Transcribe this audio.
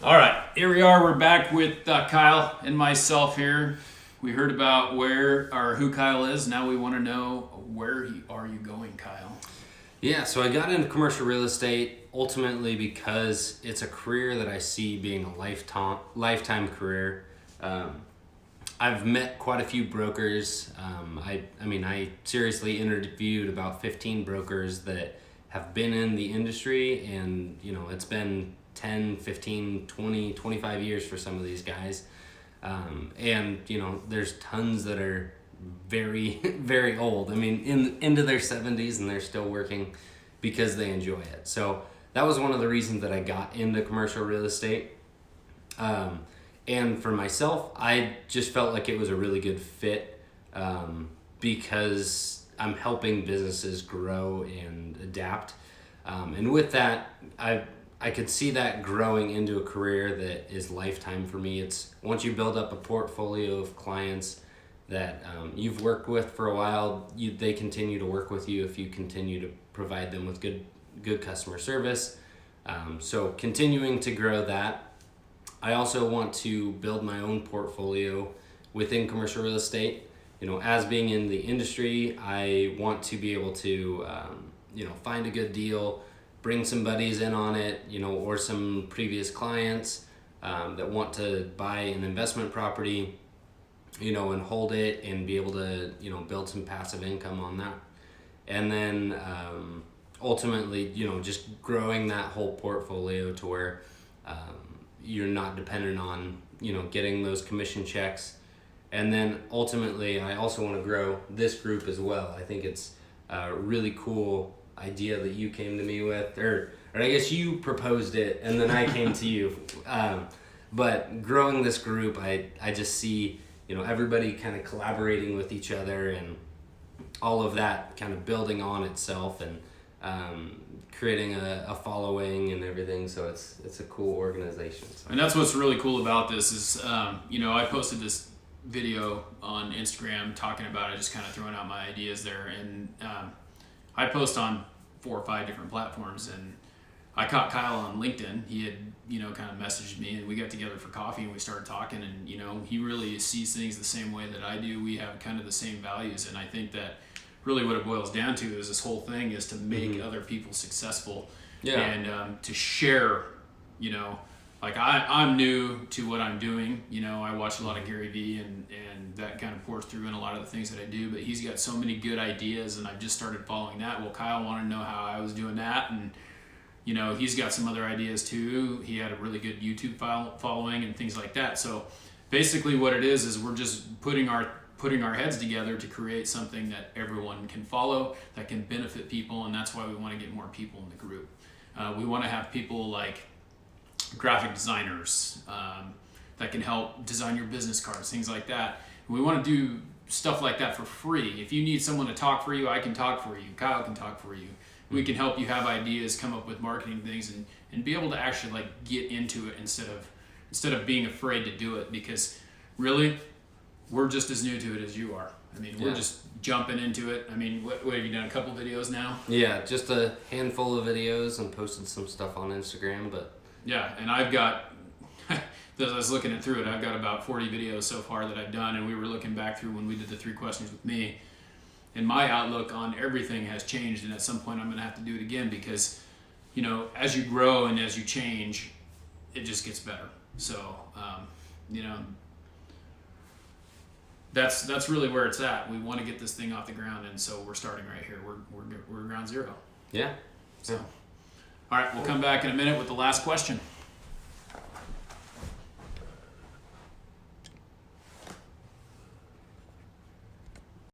All right, here we are. We're back with Kyle and myself here. We heard about who Kyle is. Now we want to know are you going, Kyle? Yeah, so I got into commercial real estate ultimately because it's a career that I see being a lifetime career. I've met quite a few brokers. I seriously interviewed about 15 brokers that have been in the industry, and it's been 10, 15, 20, 25 years for some of these guys. There's tons that are very, very old. Into their 70s, and they're still working because they enjoy it. So that was one of the reasons that I got into commercial real estate. And for myself, I just felt like it was a really good fit because I'm helping businesses grow and adapt. And with that, I could see that growing into a career that is lifetime for me. It's once you build up a portfolio of clients that you've worked with for a while, they continue to work with you if you continue to provide them with good customer service. So continuing to grow that. I also want to build my own portfolio within commercial real estate. As being in the industry, I want to be able to find a good deal, bring some buddies in on it, or some previous clients that want to buy an investment property, and hold it and be able to, build some passive income on that. And then ultimately, just growing that whole portfolio to where you're not dependent on, getting those commission checks. And then ultimately, I also want to grow this group as well. I think it's a really cool idea that you came to me with, or I guess you proposed it and then I came to you. But growing this group, I just see, everybody kind of collaborating with each other and all of that kind of building on itself and creating a following and everything. So it's a cool organization. So. And that's what's really cool about this is, I posted this video on Instagram talking about it, just kind of throwing out my ideas there. And I post on 4 or 5 different platforms, and I caught Kyle on LinkedIn. He had, kind of messaged me, and we got together for coffee and we started talking, and, he really sees things the same way that I do. We have kind of the same values, and I think that really what it boils down to is this whole thing is to make other people successful. Yeah. And to share, like I'm new to what I'm doing. I watch a lot of Gary Vee, and that kind of pours through in a lot of the things that I do, but he's got so many good ideas, and I've just started following that. Well, Kyle wanted to know how I was doing that, and he's got some other ideas too. He had a really good YouTube following and things like that. So basically what it is we're just putting our heads together to create something that everyone can follow, that can benefit people, and that's why we want to get more people in the group. We want to have people like graphic designers that can help design your business cards, things like that. We want to do stuff like that for free. If you need someone to talk for you, I can talk for you. Kyle can talk for you. We can help you have ideas, come up with marketing things, and be able to actually like get into it instead of being afraid to do it, because really we're just as new to it as you are. We're just jumping into it. What have you done? A couple videos now? Yeah, just a handful of videos and posted some stuff on Instagram, but yeah, and I've got, as I was looking through it, I've got about 40 videos so far that I've done, and we were looking back through when we did the 3 questions with me, and my outlook on everything has changed, and at some point I'm going to have to do it again because, as you grow and as you change, it just gets better. So, that's really where it's at. We want to get this thing off the ground, and so we're starting right here. We're ground zero. yeah. So, all right, we'll come back in a minute with the last question.